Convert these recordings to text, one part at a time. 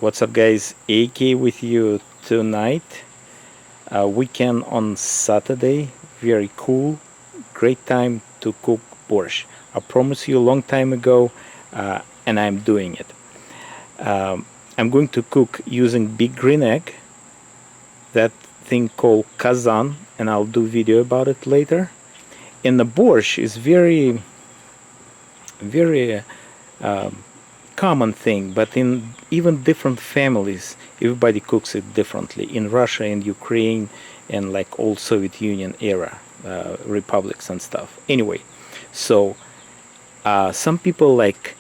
What's up, guys? AK with you tonight. Weekend on Saturday. Very cool. Great time to cook borscht. I promised you a long time ago, and I'm doing it. I'm going to cook using big green egg, that thing called kazan, and I'll do video about it later. And the borscht is very common thing, but in even different families, everybody cooks it differently. In Russia and Ukraine and like old Soviet Union era republics and stuff. Anyway, so some people like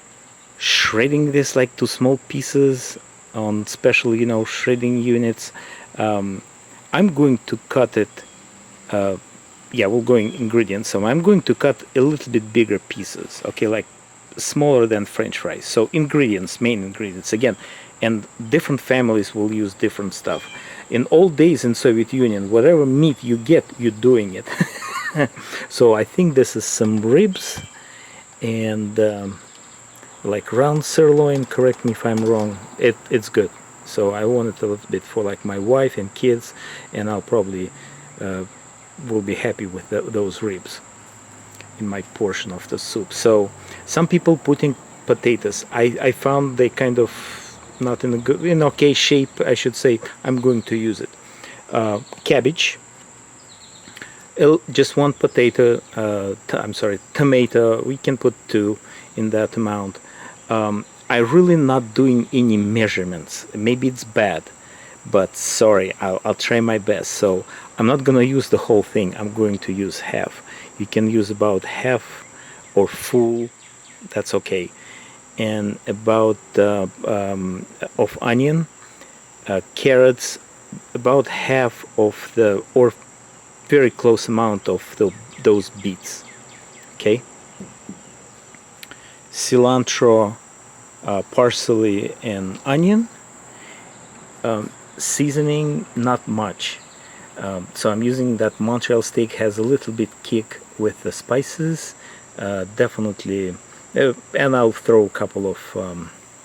shredding this like to small pieces on special, shredding units. I'm going to cut it. Yeah, we're going ingredients. So I'm going to cut a little bit bigger pieces. Okay, like smaller than French fries. So ingredients, main ingredients again, and different families will use different stuff. In old days in Soviet Union, whatever meat you get, you're doing it. So I think this is some ribs and like round sirloin. Correct me if I'm wrong. It's good. So I want it a little bit for like my wife and kids, and I'll probably will be happy with those ribs in my portion of the soup. So some people putting potatoes. I found they kind of not in a good, in okay shape, I should say. I'm going to use it. Cabbage, just one potato. I'm sorry, tomato. We can put two in that amount. I'm really not doing any measurements. Maybe it's bad, but sorry, I'll try my best. So I'm not gonna use the whole thing. I'm going to use half. You can use about half or full, that's okay. And about of onion, carrots, about half of the, or very close amount of those beets. Okay. Cilantro, parsley, and onion. Seasoning, not much. So I'm using that Montreal steak, has a little bit kick with the spices, definitely, and I'll throw a couple of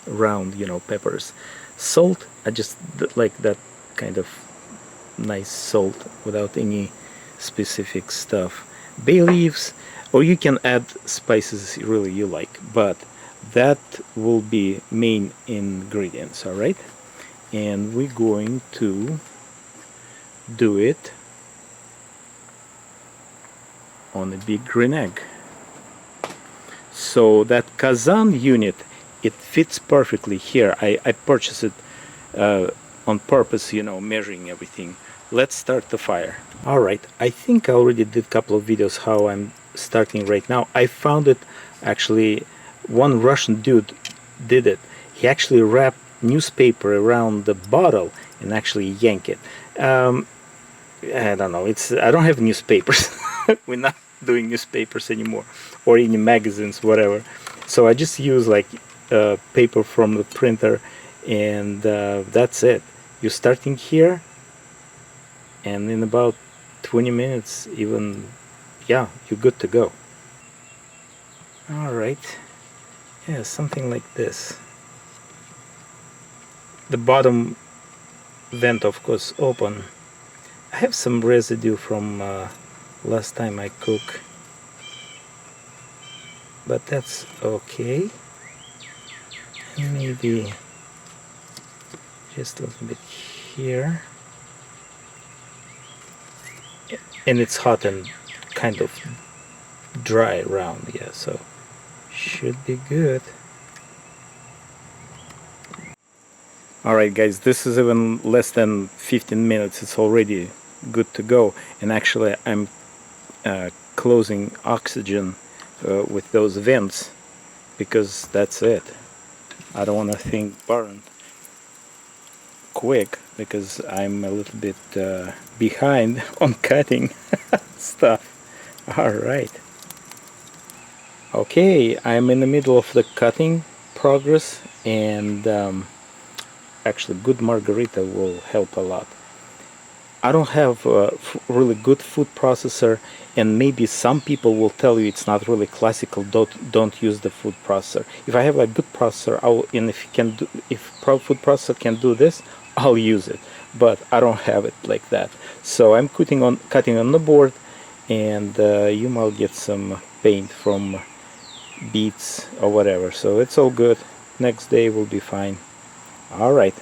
round, peppers. Salt, I just like that kind of nice salt without any specific stuff. Bay leaves, or you can add spices really you like, but that will be main ingredients. All right, and we're going to do it on a big green egg. So that kazan unit, it fits perfectly here. I purchased it on purpose, measuring everything. Let's start the fire. All right, I think I already did a couple of videos how I'm starting right now. I found it actually, one Russian dude did it. He actually wrapped newspaper around the bottle and actually yank it. I don't know, I don't have newspapers. We're not doing newspapers anymore, or any magazines, whatever. So I just use like paper from the printer, and that's it. You're starting here, and in about 20 minutes even, yeah, you're good to go. All right, yeah, something like this. The bottom vent, of course, open. I have some residue from last time I cook, but that's okay. And maybe just a little bit here. And it's hot and kind of dry around, yeah, so should be good. Alright guys, this is even less than 15 minutes. It's already good to go. And actually I'm closing oxygen with those vents, because that's it. I don't want to think burn quick, because I'm a little bit behind on cutting stuff. Alright. Okay, I'm in the middle of the cutting progress, and actually good margarita will help a lot. I don't have a really good food processor, and maybe some people will tell you it's not really classical. Don't use the food processor. If I have a good processor, and if it can do, if food processor can do this, I'll use it. But I don't have it like that. So I'm cutting on the board, and you might get some paint from beets or whatever. So it's all good. Next day will be fine. All right.